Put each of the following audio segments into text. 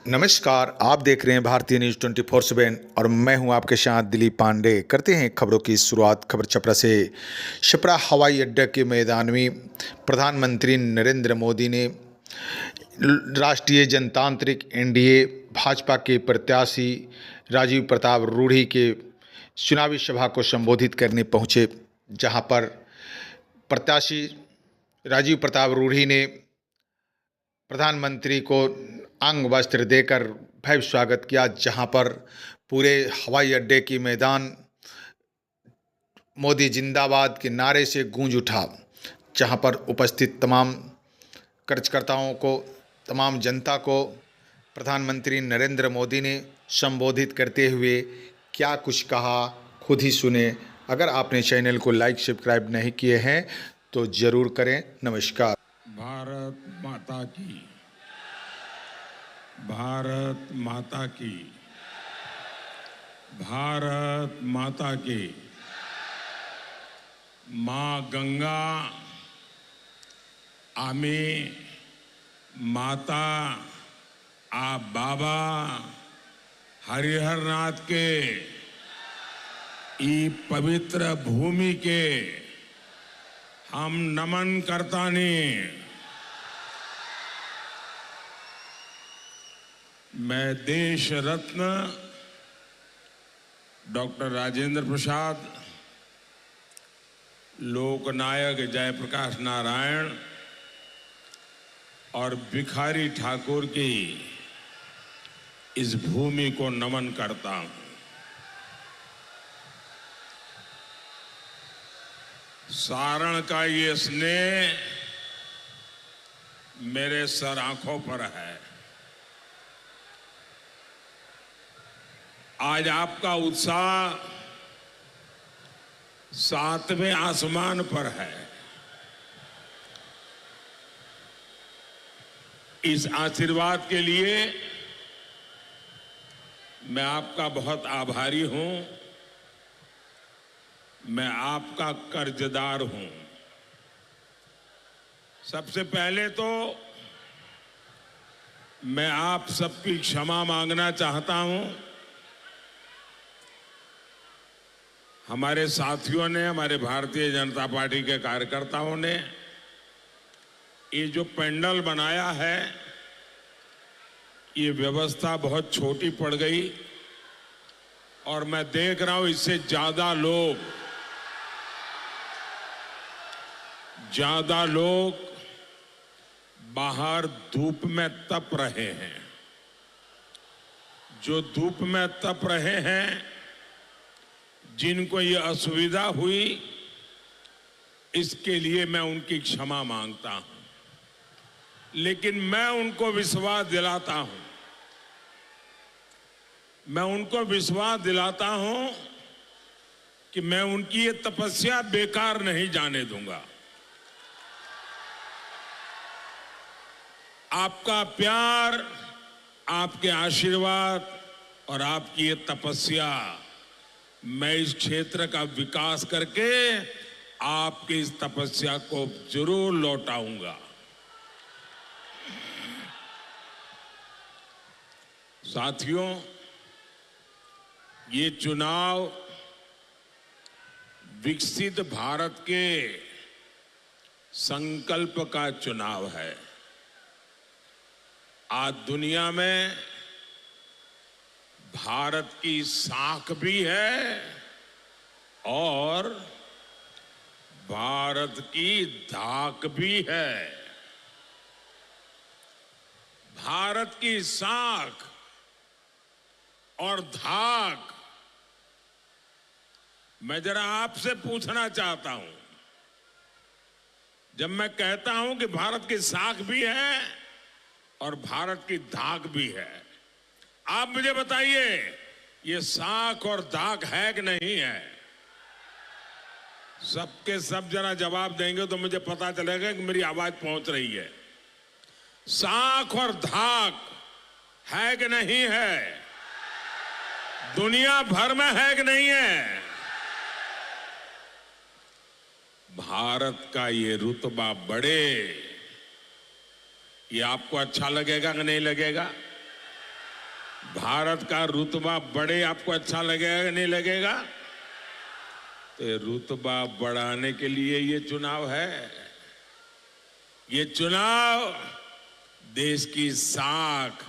नमस्कार, आप देख रहे हैं भारतीय न्यूज़ 24/7 और मैं हूं आपके साथ दिलीप पांडे। करते हैं खबरों की शुरुआत खबर छपरा से। छपरा हवाई अड्डे के मैदान में प्रधानमंत्री नरेंद्र मोदी ने राष्ट्रीय जनतांत्रिक एनडीए भाजपा के प्रत्याशी राजीव प्रताप रूढ़ी के चुनावी सभा को संबोधित करने पहुंचे, जहां पर प्रत्याशी राजीव प्रताप रूढ़ी ने प्रधानमंत्री को अंग वस्त्र देकर भव्य स्वागत किया, जहां पर पूरे हवाई अड्डे की मैदान मोदी जिंदाबाद के नारे से गूंज उठा। जहां पर उपस्थित तमाम कार्यकर्ताओं को, तमाम जनता को प्रधानमंत्री नरेंद्र मोदी ने संबोधित करते हुए क्या कुछ कहा, खुद ही सुने। अगर आपने चैनल को लाइक सब्सक्राइब नहीं किए हैं तो ज़रूर करें। नमस्कार। भारत माता की, भारत माता की, भारत माता की। माँ गंगा आमी माता आ बाबा हरिहरनाथ के ई पवित्र भूमि के हम नमन करतानी। मैं देश रत्न डॉक्टर राजेंद्र प्रसाद, लोकनायक जयप्रकाश नारायण और भिखारी ठाकुर की इस भूमि को नमन करता हूं। सारण का ये स्नेह मेरे सर आंखों पर है। आज आपका उत्साह सातवें आसमान पर है। इस आशीर्वाद के लिए मैं आपका बहुत आभारी हूं। मैं आपका कर्जदार हूं। सबसे पहले तो मैं आप सबकी क्षमा मांगना चाहता हूं। हमारे साथियों ने, हमारे भारतीय जनता पार्टी के कार्यकर्ताओं ने ये जो पंडाल बनाया है, ये व्यवस्था बहुत छोटी पड़ गई और मैं देख रहा हूं इससे ज्यादा लोग बाहर धूप में तप रहे हैं। जो धूप में तप रहे हैं, जिनको ये असुविधा हुई, इसके लिए मैं उनकी क्षमा मांगता हूं। लेकिन मैं उनको विश्वास दिलाता हूं कि मैं उनकी ये तपस्या बेकार नहीं जाने दूंगा। आपका प्यार, आपके आशीर्वाद और आपकी ये तपस्या, मैं इस क्षेत्र का विकास करके आपकी इस तपस्या को जरूर लौटाऊंगा। साथियों, ये चुनाव विकसित भारत के संकल्प का चुनाव है। आज दुनिया में भारत की साख भी है और भारत की धाक भी है। भारत की साख और धाक, मैं जरा आपसे पूछना चाहता हूं। जब मैं कहता हूं कि भारत की साख भी है और भारत की धाक भी है, आप मुझे बताइए, ये साख और धाक है कि नहीं है? सबके सब जरा जवाब देंगे तो मुझे पता चलेगा कि मेरी आवाज पहुंच रही है। साख और धाक है कि नहीं है? दुनिया भर में है कि नहीं है? भारत का ये रुतबा बढ़े, ये आपको अच्छा लगेगा कि नहीं लगेगा? भारत का रुतबा बढ़े, आपको अच्छा लगेगा नहीं लगेगा? तो ये रुतबा बढ़ाने के लिए ये चुनाव है। ये चुनाव देश की साख,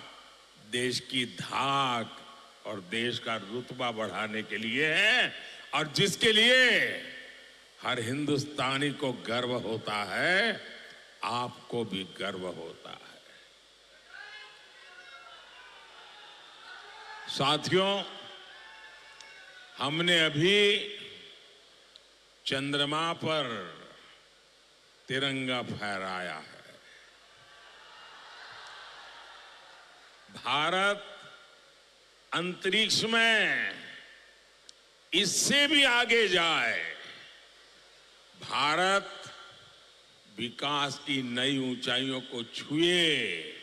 देश की धाक और देश का रुतबा बढ़ाने के लिए है, और जिसके लिए हर हिंदुस्तानी को गर्व होता है, आपको भी गर्व होता है। साथियों, हमने अभी चंद्रमा पर तिरंगा फहराया है। भारत अंतरिक्ष में इससे भी आगे जाए, भारत विकास की नई ऊंचाइयों को छुए,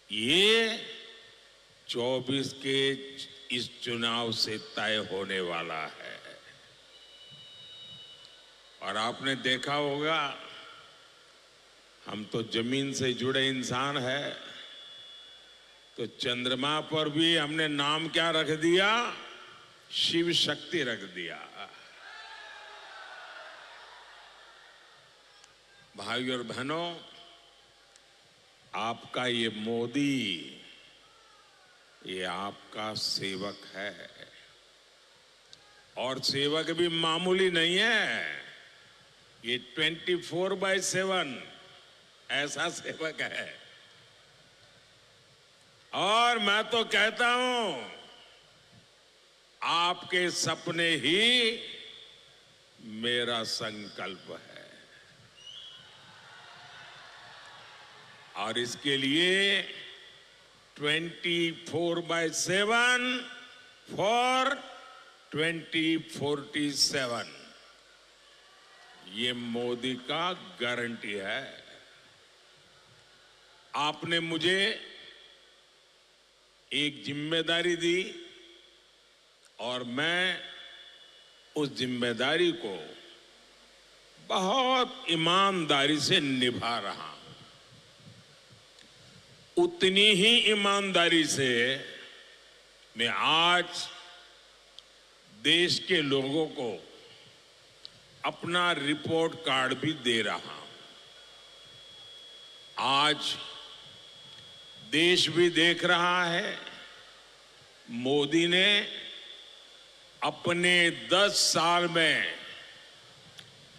ये 24 के इस चुनाव से तय होने वाला है। और आपने देखा होगा, हम तो जमीन से जुड़े इंसान हैं, तो चंद्रमा पर भी हमने नाम क्या रख दिया? शिव शक्ति रख दिया। भाइयों और बहनों, आपका ये मोदी, ये आपका सेवक है, और सेवक भी मामूली नहीं है, ये 24/7 ऐसा सेवक है। और मैं तो कहता हूं, आपके सपने ही मेरा संकल्प है, और इसके लिए 24/7 फॉर 2047 ये मोदी का गारंटी है। आपने मुझे एक जिम्मेदारी दी, और मैं उस जिम्मेदारी को बहुत ईमानदारी से निभा रहा हूं। उतनी ही ईमानदारी से मैं आज देश के लोगों को अपना रिपोर्ट कार्ड भी दे रहा हूं। आज देश भी देख रहा है, मोदी ने अपने 10 साल में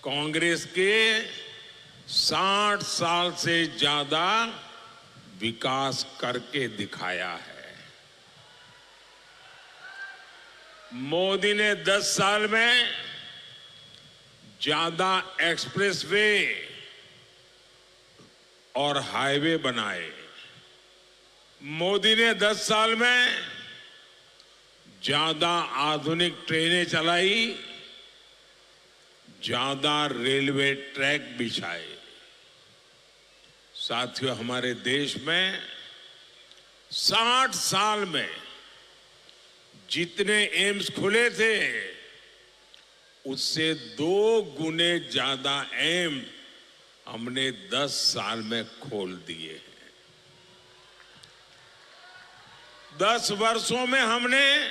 कांग्रेस के 60 साल से ज्यादा विकास करके दिखाया है। मोदी ने 10 साल में ज्यादा एक्सप्रेसवे और हाईवे बनाए। मोदी ने 10 साल में ज्यादा आधुनिक ट्रेनें चलाई, ज्यादा रेलवे ट्रैक बिछाए। साथियों, हमारे देश में 60 साल में जितने एम्स खुले थे, उससे 2 गुने ज्यादा एम्स हमने 10 साल में खोल दिए हैं। 10 वर्षों में हमने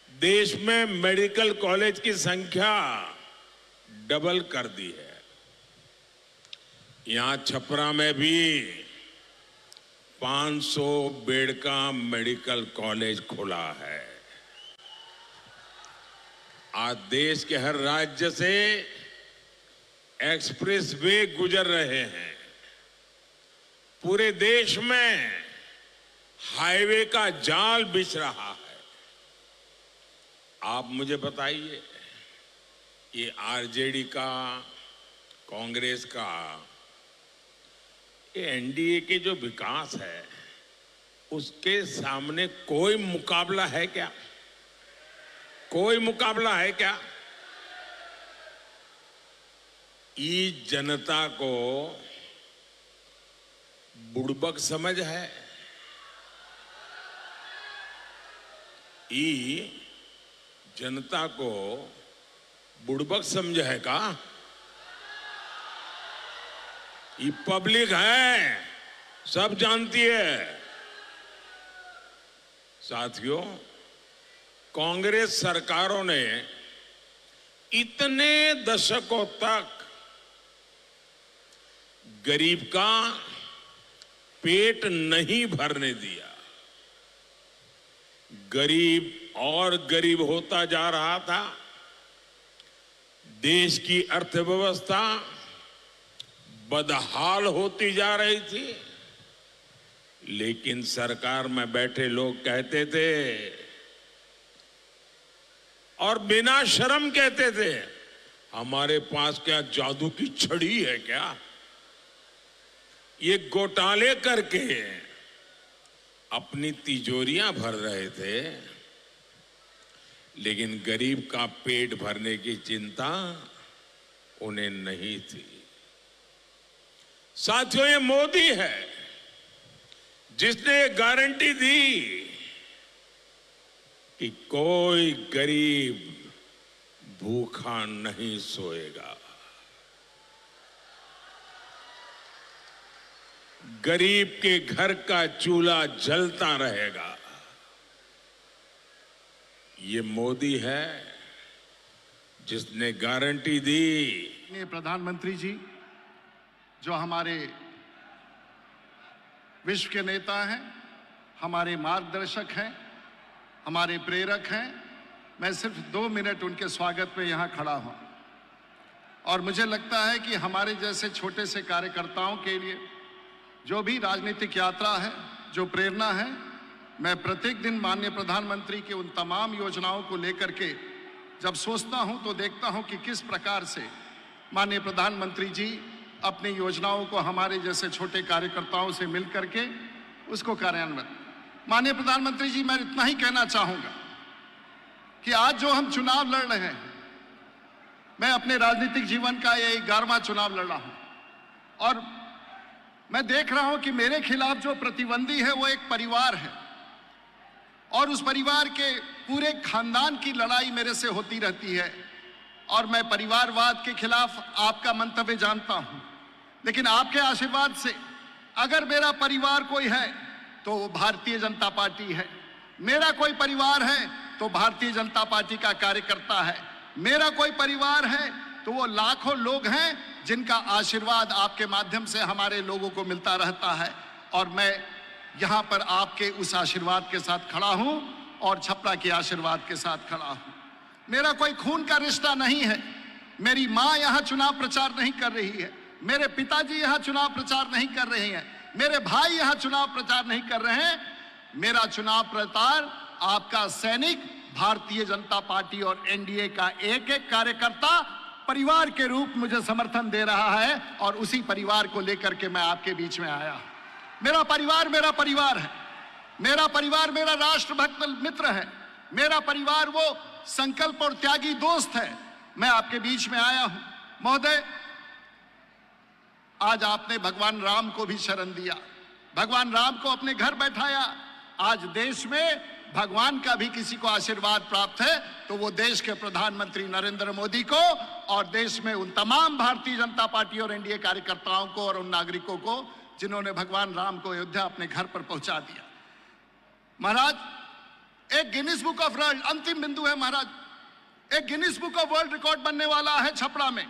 देश में मेडिकल कॉलेज की संख्या डबल कर दी है। यहां छपरा में भी 500 बेड का मेडिकल कॉलेज खुला है। आज देश के हर राज्य से एक्सप्रेस वे गुजर रहे हैं। पूरे देश में हाईवे का जाल बिछ रहा है। आप मुझे बताइए, ये आरजेडी का, कांग्रेस का, ये एनडीए के जो विकास है, उसके सामने कोई मुकाबला है क्या? कोई मुकाबला है क्या? इस जनता को बुड़बक समझ है। जनता को बुड़बक समझ है का? ये पब्लिक है, सब जानती है। साथियों, कांग्रेस सरकारों ने इतने दशकों तक गरीब का पेट नहीं भरने दिया। गरीब और गरीब होता जा रहा था। देश की अर्थव्यवस्था बदहाल होती जा रही थी। लेकिन सरकार में बैठे लोग कहते थे और बिना शर्म कहते थे, हमारे पास क्या जादू की छड़ी है क्या? ये घोटाले करके अपनी तिजोरियां भर रहे थे, लेकिन गरीब का पेट भरने की चिंता उन्हें नहीं थी। साथियों, ये मोदी है जिसने गारंटी दी कि कोई गरीब भूखा नहीं सोएगा। गरीब के घर का चूल्हा जलता रहेगा। ये मोदी है जिसने गारंटी दी। ये प्रधानमंत्री जी जो हमारे विश्व के नेता हैं, हमारे मार्गदर्शक हैं, हमारे प्रेरक हैं, मैं सिर्फ 2 मिनट उनके स्वागत में यहाँ खड़ा हूँ। और मुझे लगता है कि हमारे जैसे छोटे से कार्यकर्ताओं के लिए जो भी राजनीतिक यात्रा है, जो प्रेरणा है, मैं प्रत्येक दिन माननीय प्रधानमंत्री के उन तमाम योजनाओं को लेकर के जब सोचता हूं तो देखता हूं कि किस प्रकार से माननीय प्रधानमंत्री जी अपनी योजनाओं को हमारे जैसे छोटे कार्यकर्ताओं से मिलकर के उसको कार्यान्वित। माननीय प्रधानमंत्री जी, मैं इतना ही कहना चाहूंगा कि आज जो हम चुनाव लड़ रहे हैं, मैं अपने राजनीतिक जीवन का ये 11वां चुनाव लड़ रहा हूं और मैं देख रहा हूं कि मेरे खिलाफ जो प्रतिद्वंदी है वो एक परिवार है और उस परिवार के पूरे खानदान की लड़ाई मेरे से होती रहती है। और मैं परिवारवाद के खिलाफ आपका मंतव्य जानता हूं, लेकिन आपके आशीर्वाद से अगर मेरा परिवार कोई है तो वो भारतीय जनता पार्टी है। मेरा कोई परिवार है तो भारतीय जनता पार्टी का कार्यकर्ता है। मेरा कोई परिवार है तो वो लाखों लोग हैं जिनका आशीर्वाद आपके माध्यम से हमारे लोगों को मिलता रहता है। और मैं यहाँ पर आपके उस आशीर्वाद के साथ खड़ा हूँ और छपरा के आशीर्वाद के साथ खड़ा हूँ। मेरा कोई खून का रिश्ता नहीं है। मेरी माँ यहाँ चुनाव प्रचार नहीं कर रही है, मेरे पिताजी यहाँ चुनाव प्रचार नहीं कर रहे हैं, मेरे भाई यहाँ चुनाव प्रचार नहीं कर रहे हैं। मेरा चुनाव प्रचार आपका सैनिक, भारतीय जनता पार्टी और एनडीए का एक एक कार्यकर्ता परिवार के रूप मुझे समर्थन दे रहा है और उसी परिवार को लेकर के मैं आपके बीच में आया। मेरा परिवार है। मेरा परिवार मेरा राष्ट्रभक्त मित्र है। मेरा परिवार वो संकल्प और त्यागी दोस्त है। मैं आपके बीच में आया हूं। महोदय, आज आपने भगवान राम को भी शरण दिया, भगवान राम को अपने घर बैठाया। आज देश में भगवान का भी किसी को आशीर्वाद प्राप्त है तो वो देश के प्रधानमंत्री नरेंद्र मोदी को और देश में उन तमाम भारतीय जनता पार्टी और एनडीए कार्यकर्ताओं को और उन नागरिकों को जिन्होंने भगवान राम को अयोध्या अपने घर पर पहुंचा दिया। महाराज, एक गिनीज बुक ऑफ वर्ल्ड, अंतिम बिंदु है महाराज, एक Guinness book of world record बनने वाला है छपरा में।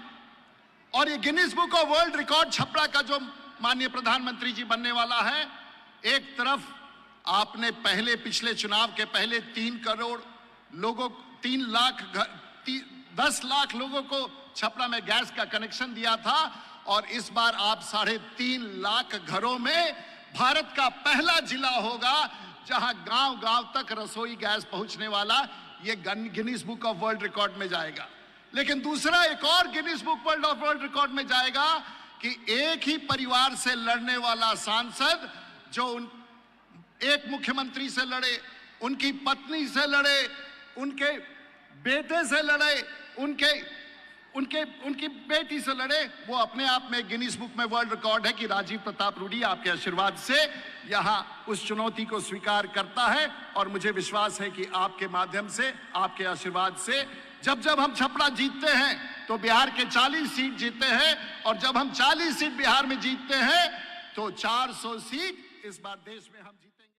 और ये Guinness book of world record Chhapra का जो माननीय प्रधानमंत्री जी बनने वाला है, एक तरफ आपने पिछले चुनाव के पहले 3 करोड़ लोगों, 10 लाख लोगों को छपरा में गैस का कनेक्शन दिया था और इस बार आप 3.5 लाख घरों में भारत का पहला जिला होगा जहां गांव-गांव तक रसोई गैस पहुंचने वाला। ये Guinness book of world record में जाएगा। लेकिन दूसरा एक और Guinness book of world record में जाएगा कि एक ही परिवार से लड़ने वाला सांसद जो एक मुख्यमंत्री से लड़े, उनकी पत्नी से लड़े, उनके बेटे से लड़े, उनकी बेटी से लड़े, वो अपने आप में गिनीज बुक में वर्ल्ड रिकॉर्ड है कि राजीव प्रताप रूडी आपके आशीर्वाद से यहां उस चुनौती को स्वीकार करता है। और मुझे विश्वास है कि आपके माध्यम से, आपके आशीर्वाद से जब हम छपरा जीतते हैं तो बिहार के 40 सीट जीतते हैं और जब हम 40 सीट बिहार में जीतते हैं तो 400 सीट इस बार देश में हम जीतते हैं।